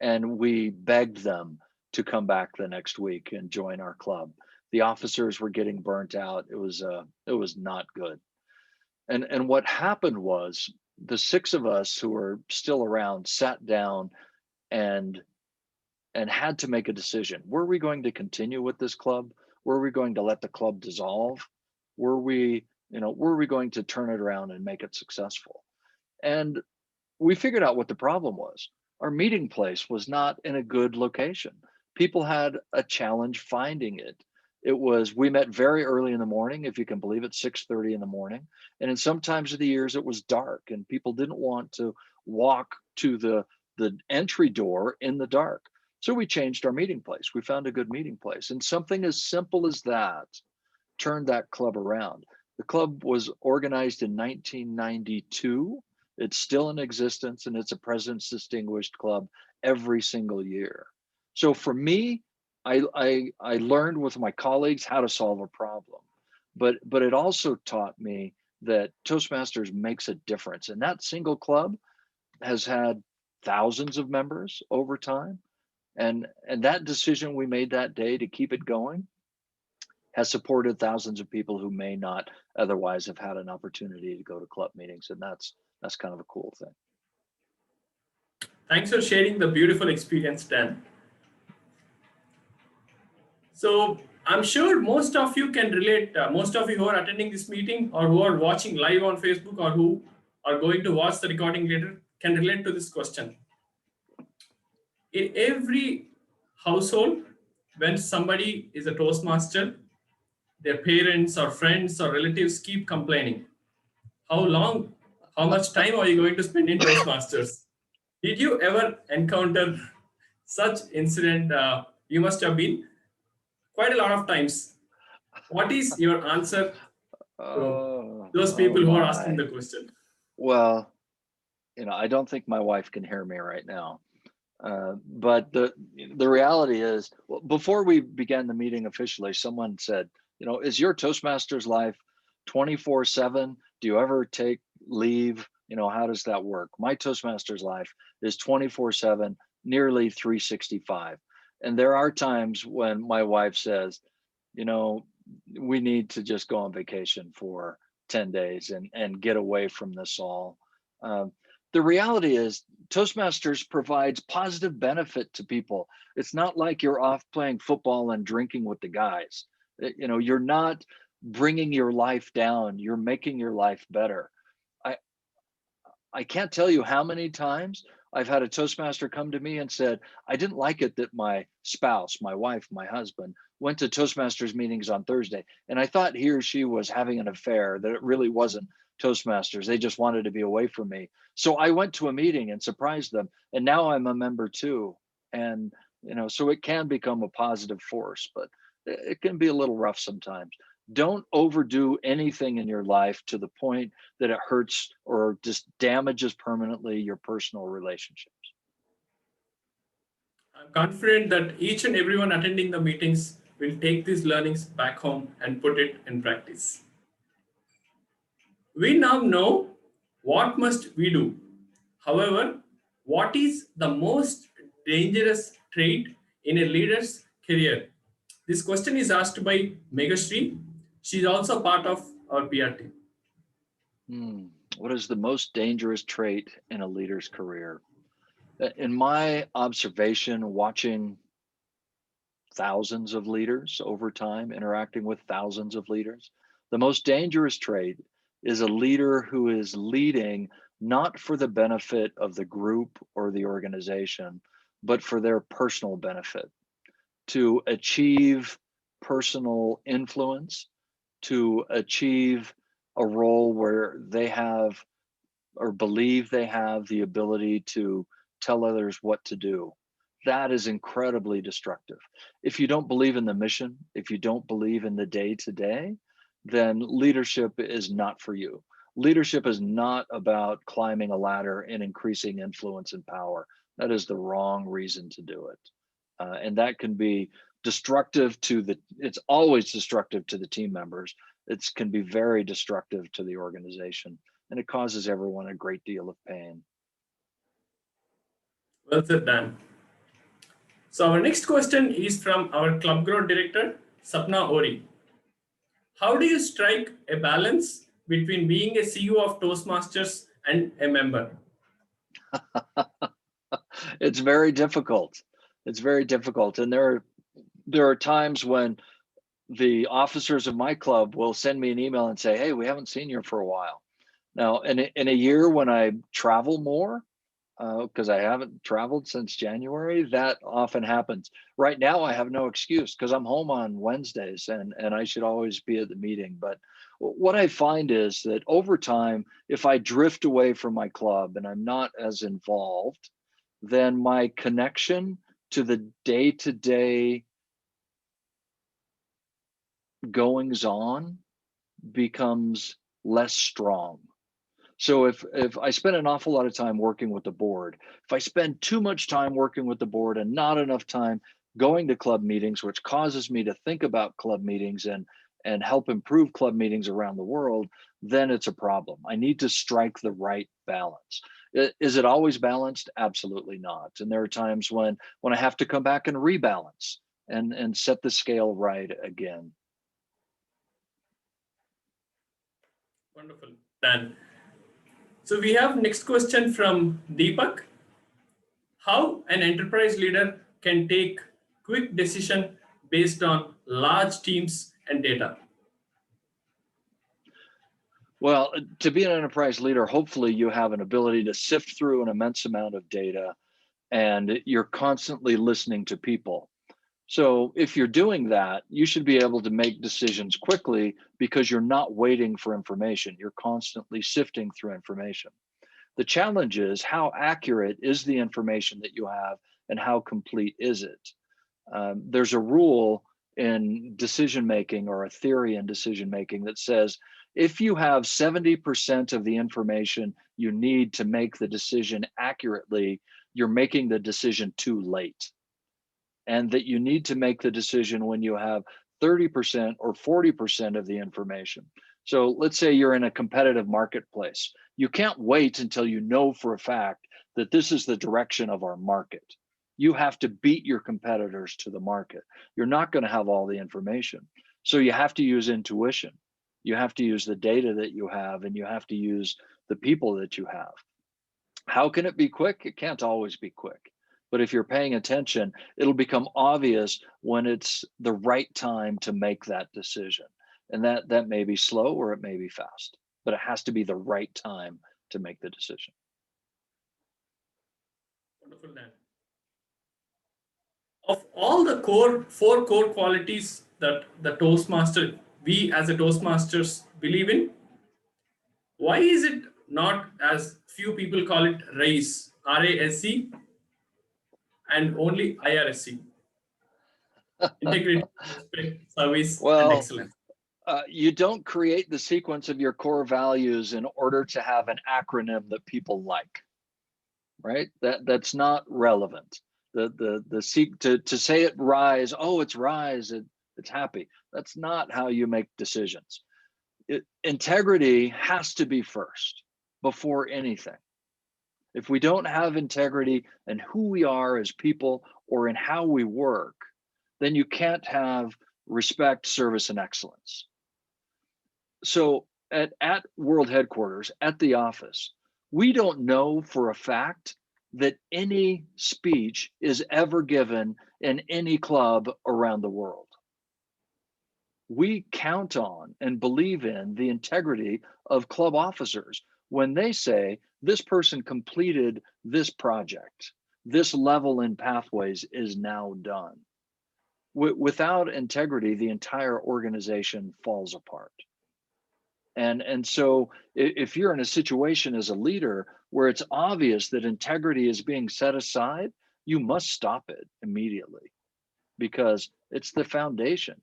and we begged them to come back the next week and join our club. The officers were getting burnt out. It was not good. And what happened was the 6 of us who were still around sat down and had to make a decision. Were we going to continue with this club? Were we going to let the club dissolve? Were we going to turn it around and make it successful? And we figured out what the problem was. Our meeting place was not in a good location. People had a challenge finding it. We met very early in the morning, if you can believe it, 6:30 in the morning. And in some times of the years, it was dark and people didn't want to walk to the entry door in the dark. So we changed our meeting place. We found a good meeting place. And something as simple as that turned that club around. The club was organized in 1992. It's still in existence, and it's a President's Distinguished Club every single year. So for me, I learned with my colleagues how to solve a problem, but it also taught me that Toastmasters makes a difference. And that single club has had thousands of members over time. And that decision we made that day to keep it going has supported thousands of people who may not otherwise have had an opportunity to go to club meetings. And that's kind of a cool thing. Thanks for sharing the beautiful experience, Dan. So I'm sure most of you can relate, most of you who are attending this meeting or who are watching live on Facebook or who are going to watch the recording later can relate to this question. In every household, when somebody is a Toastmaster, their parents or friends or relatives keep complaining. How much time are you going to spend in Toastmasters? Did you ever encounter such incident? You must have been quite a lot of times. What is your answer to those people who are asking the question? Well, I don't think my wife can hear me right now. But the reality is, before we began the meeting officially, someone said, is your Toastmasters life 24/7? Do you ever take leave? How does that work? My Toastmasters life is 24/7, nearly 365. And there are times when my wife says, we need to just go on vacation for 10 days and get away from this all. The reality is Toastmasters provides positive benefit to people. It's not like you're off playing football and drinking with the guys. You're not bringing your life down. You're making your life better. I can't tell you how many times I've had a Toastmaster come to me and said, I didn't like it that my spouse, my wife, my husband went to Toastmasters meetings on Thursday. And I thought he or she was having an affair, that it really wasn't Toastmasters. They just wanted to be away from me. So I went to a meeting and surprised them. And now I'm a member too. And, so it can become a positive force, but it can be a little rough sometimes. Don't overdo anything in your life to the point that it hurts or just damages permanently your personal relationships. I'm confident that each and everyone attending the meetings will take these learnings back home and put it in practice. We now know what must we do. However, what is the most dangerous trait in a leader's career? This question is asked by Megashri. She's also part of our PR team. What is the most dangerous trait in a leader's career? In my observation, watching thousands of leaders over time, interacting with thousands of leaders, the most dangerous trait is a leader who is leading not for the benefit of the group or the organization, but for their personal benefit, to achieve personal influence, to achieve a role where they have or believe they have the ability to tell others what to do. That is incredibly destructive. If you don't believe in the mission, if you don't believe in the day-to-day, then leadership is not for you. Leadership is not about climbing a ladder and increasing influence and power. That is the wrong reason to do it. And that can be destructive it's always destructive to the team members. It can be very destructive to the organization, and it causes everyone a great deal of pain. Well said, Dan. So our next question is from our Club Growth Director, Sapna Ori. How do you strike a balance between being a CEO of Toastmasters and a member? It's very difficult. It's very difficult. And there are times when the officers of my club will send me an email and say, hey, we haven't seen you for a while. Now, in a year when I travel more, because I haven't traveled since January, that often happens. Right now, I have no excuse because I'm home on Wednesdays and I should always be at the meeting. But what I find is that over time, if I drift away from my club and I'm not as involved, then my connection to the day-to-day goings on becomes less strong. So if I spend an awful lot of time working with the board, if I spend too much time working with the board and not enough time going to club meetings, which causes me to think about club meetings and help improve club meetings around the world, then it's a problem. I need to strike the right balance. Is it always balanced? Absolutely not. And there are times when I have to come back and rebalance and set the scale right again. Wonderful, Dan. So we have next question from Deepak. How an enterprise leader can take quick decision based on large teams and data? Well, to be an enterprise leader, hopefully you have an ability to sift through an immense amount of data and you're constantly listening to people. So if you're doing that, you should be able to make decisions quickly because you're not waiting for information. You're constantly sifting through information. The challenge is how accurate is the information that you have and how complete is it? There's a rule in decision making or a theory in decision making that says if you have 70% of the information you need to make the decision accurately, you're making the decision too late. And that you need to make the decision when you have 30% or 40% of the information. So let's say you're in a competitive marketplace. You can't wait until you know for a fact that this is the direction of our market. You have to beat your competitors to the market. You're not going to have all the information. So you have to use intuition. You have to use the data that you have, and you have to use the people that you have. How can it be quick? It can't always be quick. But if you're paying attention, it'll become obvious when it's the right time to make that decision. And that may be slow or it may be fast, but it has to be the right time to make the decision. Wonderful, Dan. Of all the four core qualities that we as a Toastmasters believe in, why is it not, as few people call it, RACE, R-A-S-E, and only IRSC? Integrity, respect, service, and excellence. You don't create the sequence of your core values in order to have an acronym that people like, right? That's not relevant. To say it rise, oh, it's rise, it's happy. That's not how you make decisions. Integrity has to be first before anything. If we don't have integrity in who we are as people or in how we work, then you can't have respect, service, and excellence. So at World Headquarters, at the office, we don't know for a fact that any speech is ever given in any club around the world. We count on and believe in the integrity of club officers when they say this person completed this project, this level in pathways is now done. Without integrity, the entire organization falls apart. And so if you're in a situation as a leader where it's obvious that integrity is being set aside, you must stop it immediately because it's the foundation.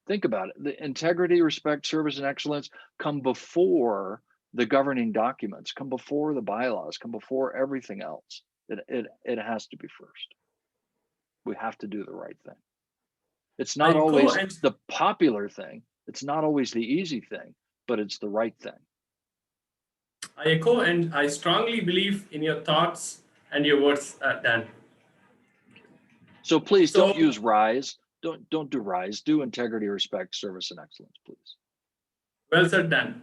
Think about it. The integrity, respect, service, and excellence come before the governing documents, come before the bylaws, come before everything else. It has to be first. We have to do the right thing. It's not always the popular thing. It's not always the easy thing, but it's the right thing. I echo and I strongly believe in your thoughts and your words, Dan. So please don't use rise. Don't do rise. Do integrity, respect, service, and excellence, please. Well said, Dan.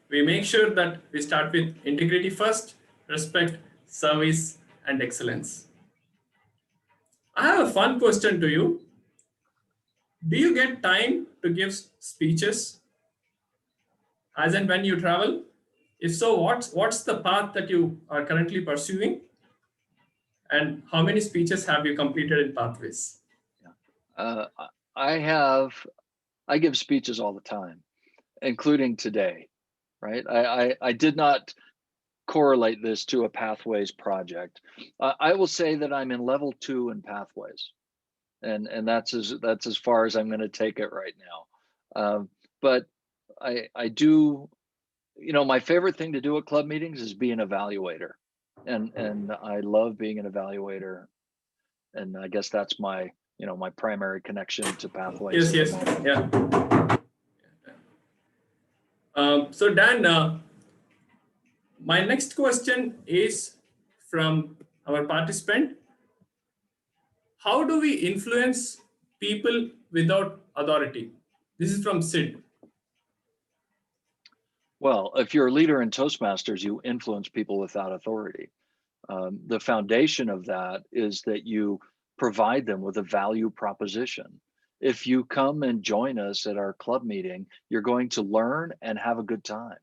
We make sure that we start with integrity first, respect, service, and excellence. I have a fun question to you. Do you get time to give speeches as and when you travel? If so, what's the path that you are currently pursuing? And how many speeches have you completed in Pathways? I give speeches all the time, including today, right? I did not correlate this to a Pathways project. I will say that I'm in level 2 in Pathways, and that's as far as I'm going to take it right now. But I do, my favorite thing to do at club meetings is be an evaluator, and I love being an evaluator, and I guess that's my my primary connection to Pathways. Yes, yeah. So Dan, my next question is from our participant. How do we influence people without authority? This is from Sid. Well, if you're a leader in Toastmasters, you influence people without authority. The foundation of that is that you provide them with a value proposition. If you come and join us at our club meeting, you're going to learn and have a good time.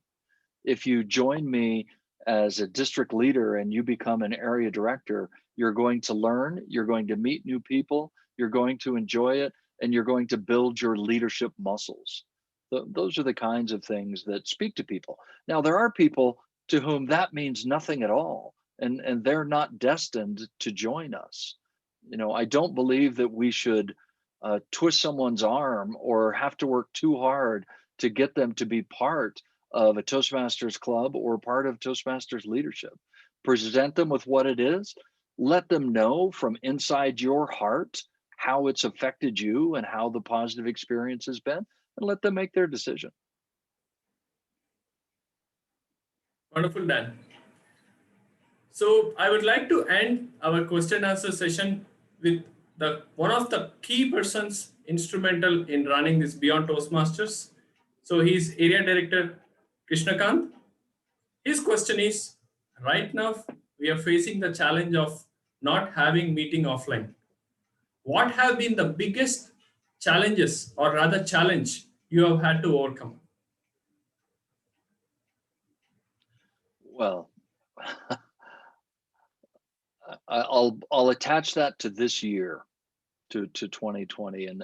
If you join me as a district leader and you become an area director, you're going to learn, you're going to meet new people, you're going to enjoy it, and you're going to build your leadership muscles. Those are the kinds of things that speak to people. Now, there are people to whom that means nothing at all, and they're not destined to join us. I don't believe that we should twist someone's arm or have to work too hard to get them to be part of a Toastmasters club or part of Toastmasters leadership. Present them with what it is. Let them know from inside your heart how it's affected you and how the positive experience has been, and let them make their decision. Wonderful, Dan. So I would like to end our question and answer session with one of the key persons instrumental in running this Beyond Toastmasters. So he's Area Director Krishnakant. His question is, right now we are facing the challenge of not having meeting offline. What have been the biggest challenges, or rather challenge, you have had to overcome? Well, I'll attach that to this year, to 2020, and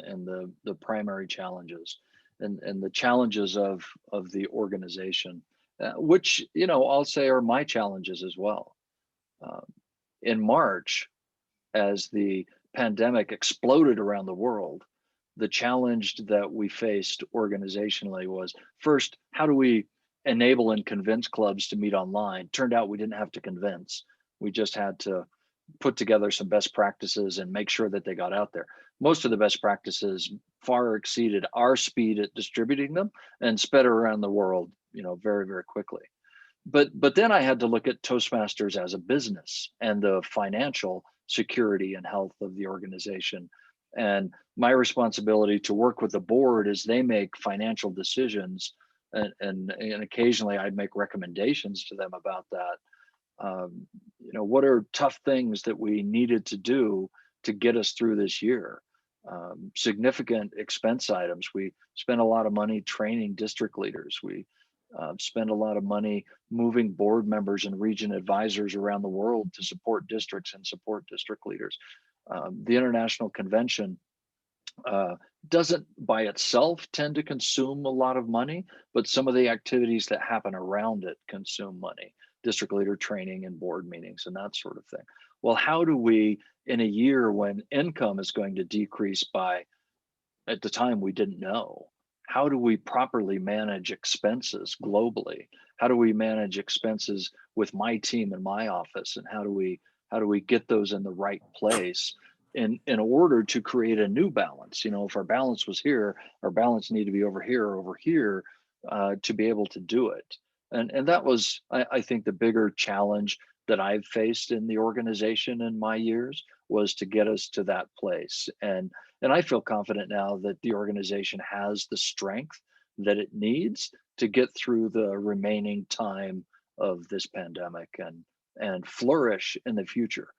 the primary challenges and the challenges of the organization, which I'll say are my challenges as well. In March, as the pandemic exploded around the world, the challenge that we faced organizationally was, first, how do we enable and convince clubs to meet online? Turned out we didn't have to convince. We just had to put together some best practices and make sure that they got out there. Most of the best practices far exceeded our speed at distributing them and sped around the world, very, very quickly. But then I had to look at Toastmasters as a business and the financial security and health of the organization. And my responsibility to work with the board as they make financial decisions, and occasionally I'd make recommendations to them about that. What are tough things that we needed to do to get us through this year? Significant expense items. We spent a lot of money training district leaders. We spend a lot of money moving board members and region advisors around the world to support districts and support district leaders. The international convention doesn't by itself tend to consume a lot of money, but some of the activities that happen around it consume money. District leader training and board meetings and that sort of thing. Well, how do we, in a year when income is going to decrease by, at the time we didn't know, how do we properly manage expenses globally? How do we manage expenses with my team in my office? And how do we get those in the right place in order to create a new balance? If our balance was here, our balance need to be over here, to be able to do it. And that was, I think, the bigger challenge that I've faced in the organization in my years, was to get us to that place. And I feel confident now that the organization has the strength that it needs to get through the remaining time of this pandemic and flourish in the future.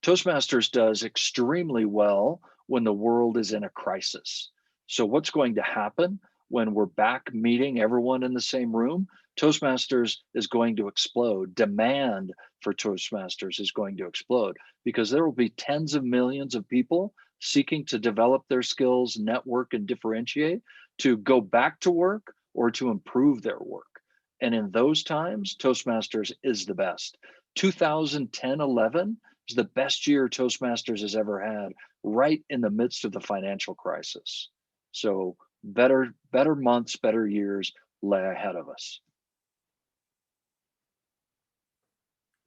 Toastmasters does extremely well when the world is in a crisis. So what's going to happen when we're back meeting everyone in the same room? Toastmasters is going to explode. Demand for Toastmasters is going to explode because there will be tens of millions of people seeking to develop their skills, network, and differentiate, to go back to work or to improve their work. And in those times, Toastmasters is the best. 2010-11 is the best year Toastmasters has ever had, right in the midst of the financial crisis. So better months, better years lay ahead of us.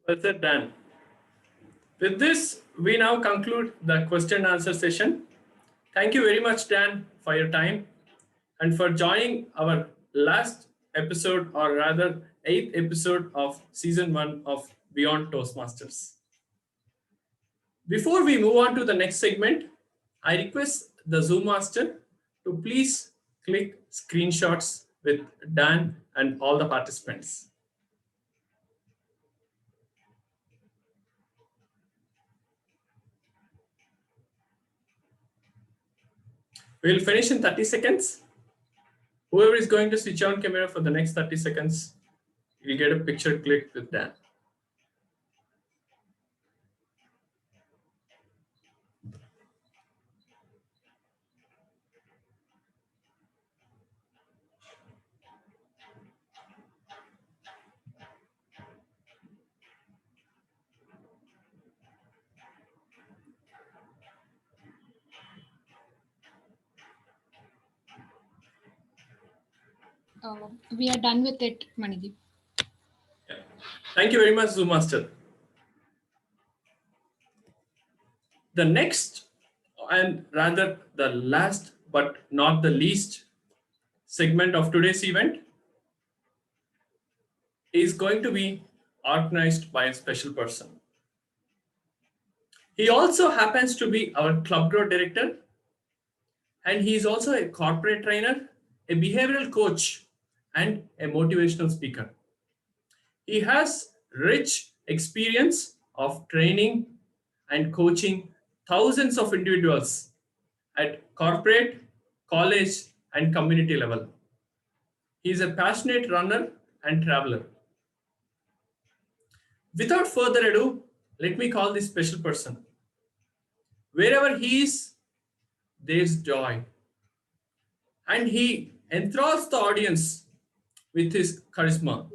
Well said, Dan. With this, we now conclude the question and answer session. Thank you very much, Dan, for your time and for joining our last episode, or rather 8th episode of season 1 of Beyond Toastmasters. Before we move on to the next segment, I request the Zoom master to please click screenshots with Dan and all the participants. We'll finish in 30 seconds. Whoever is going to switch on camera for the next 30 seconds, you'll get a picture clicked with Dan. We are done with it, Manideep. Yeah. Thank you very much, Zoom Master. The next, and rather the last but not the least segment of today's event is going to be organized by a special person. He also happens to be our club growth director, and he is also a corporate trainer, a behavioral coach, and a motivational speaker. He has rich experience of training and coaching thousands of individuals at corporate, college, and community level. He is a passionate runner and traveler. Without further ado, let me call this special person. Wherever he is, there's joy. And he enthralls the audience with his charisma.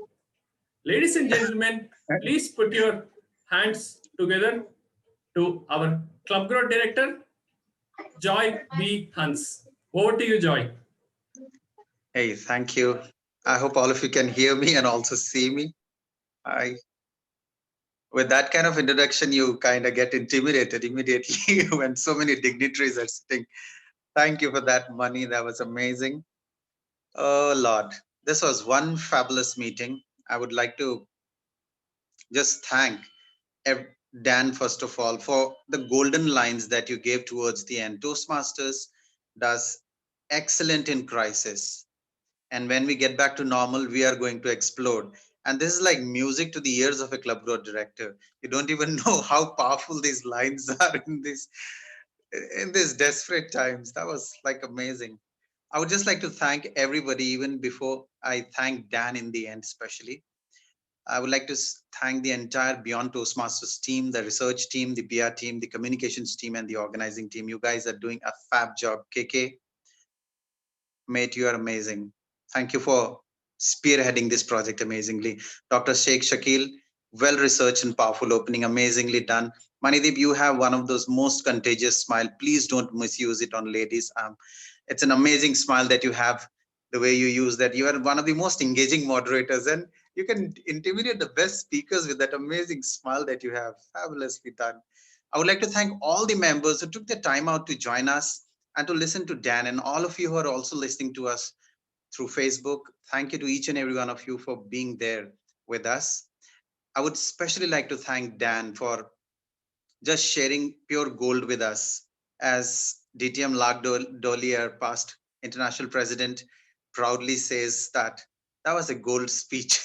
Ladies and gentlemen, please put your hands together to our club growth director, Joy B. Hans. Over to you, Joy. Hey, thank you. I hope all of you can hear me and also see me. I, with that kind of introduction, you kind of get intimidated immediately when so many dignitaries are sitting. Thank you for that, Money. That was amazing. Oh, Lord. This was one fabulous meeting. I would like to just thank Dan, first of all, for the golden lines that you gave towards the end. Toastmasters does excellent in crisis. And when we get back to normal, we are going to explode. And this is like music to the ears of a club road director. You don't even know how powerful these lines are in these desperate times. That was like amazing. I would just like to thank everybody, even before I thank Dan in the end, especially. I would like to thank the entire Beyond Toastmasters team, the research team, the PR team, the communications team, and the organizing team. You guys are doing a fab job. KK, mate, you are amazing. Thank you for spearheading this project amazingly. Dr. Shaikh, Shakil, well researched and powerful opening, amazingly done. Manideep, you have one of those most contagious smile. Please don't misuse it on ladies. It's an amazing smile that you have. The way you use that, you are one of the most engaging moderators, and you can intimidate the best speakers with that amazing smile that you have. Fabulously done. I would like to thank all the members who took the time out to join us and to listen to Dan, and all of you who are also listening to us through Facebook. Thank you to each and every one of you for being there with us. I would especially like to thank Dan for just sharing pure gold with us. As DTM Dolly, our past international president, proudly says that was a gold speech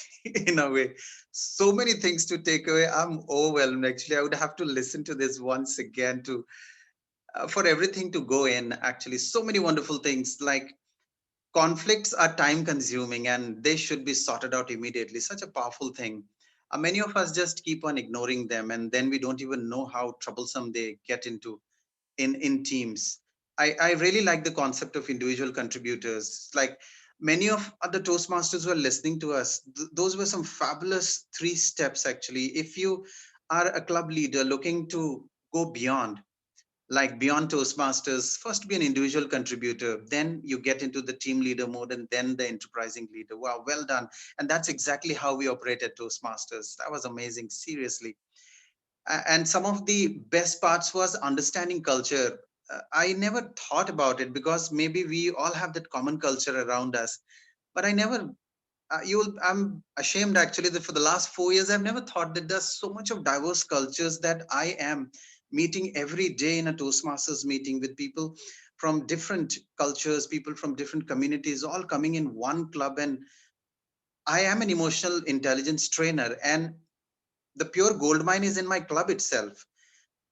in a way. So many things to take away. I'm overwhelmed. Actually, I would have to listen to this once again to for everything to go in. Actually, so many wonderful things like conflicts are time consuming and they should be sorted out immediately. Such a powerful thing. Many of us just keep on ignoring them, and then we don't even know how troublesome they get into in teams. I really like the concept of individual contributors. Like many of the Toastmasters who are listening to us, those were some fabulous 3 steps actually. If you are a club leader looking to go beyond, like Beyond Toastmasters, first be an individual contributor, then you get into the team leader mode, and then the enterprising leader. Wow, well done. And that's exactly how we operate at Toastmasters. That was amazing, seriously. And some of the best parts was understanding culture. I never thought about it because maybe we all have that common culture around us, but I never I'm ashamed actually that for the last 4 years, I've never thought that there's so much of diverse cultures that I am meeting every day in a Toastmasters meeting with people from different cultures, people from different communities, all coming in one club. And I am an emotional intelligence trainer, and the pure gold mine is in my club itself,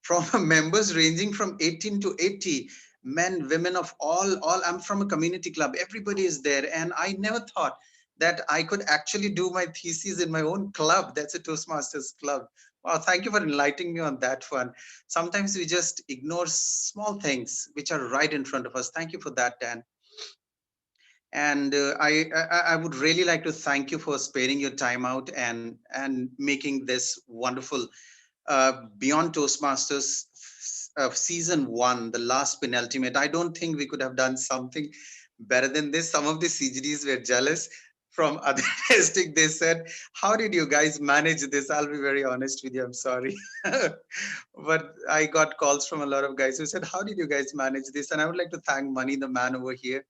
from members ranging from 18 to 80, men, women of all. I'm from a community club, everybody is there, and I never thought that I could actually do my thesis in my own club. That's a Toastmasters club. Wow, thank you for enlightening me on that one. Sometimes we just ignore small things which are right in front of us. Thank you for that, Dan. And I would really like to thank you for sparing your time out and making this wonderful Beyond Toastmasters season 1, the last penultimate. I don't think we could have done something better than this. Some of the CGDs were jealous from other testing. They said, how did you guys manage this? I'll be very honest with you. I'm sorry. But I got calls from a lot of guys who said, how did you guys manage this? And I would like to thank Money, the man over here,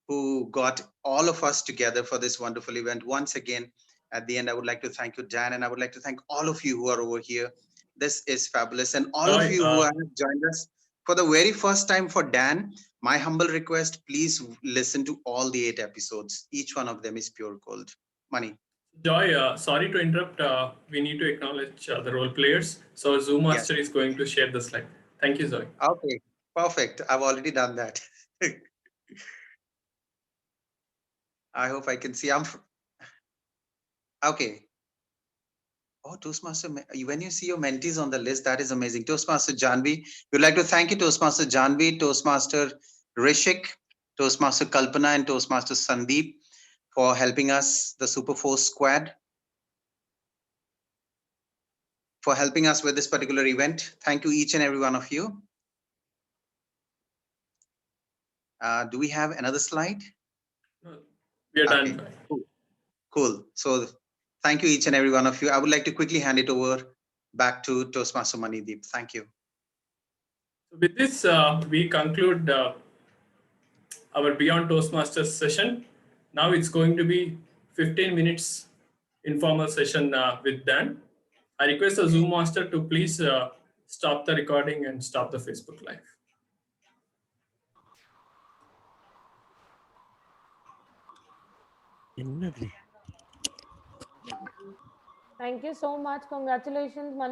who got all of us together for this wonderful event. Once again, at the end, I would like to thank you, Dan, and I would like to thank all of you who are over here. This is fabulous. And all of Joy, you who have joined us for the very first time for Dan, my humble request, please listen to all the 8 episodes. Each one of them is pure gold. Money. Joy, sorry to interrupt. We need to acknowledge the role players. So Zoom Yes. Master is going to share the slide. Thank you, Joy. Okay. Perfect. I've already done that. I hope I can see. Okay. Oh, Toastmaster, when you see your mentees on the list, that is amazing. Toastmaster Janvi, we'd like to thank you, Toastmaster Janvi, Toastmaster Rishik, Toastmaster Kalpana, and Toastmaster Sandeep for helping us, the Super Force Squad, for helping us with this particular event. Thank you, each and every one of you. Do we have another slide? We are Okay, done. cool. So thank you each and every one of you. I would like to quickly hand it over back to Toastmaster Manideep. Thank you. So with this, we conclude our Beyond Toastmasters session. Now it's going to be 15 minutes informal session with Dan. I request the Zoom master to please stop the recording and stop the Facebook Live. Thank you so much. Congratulations, Mani.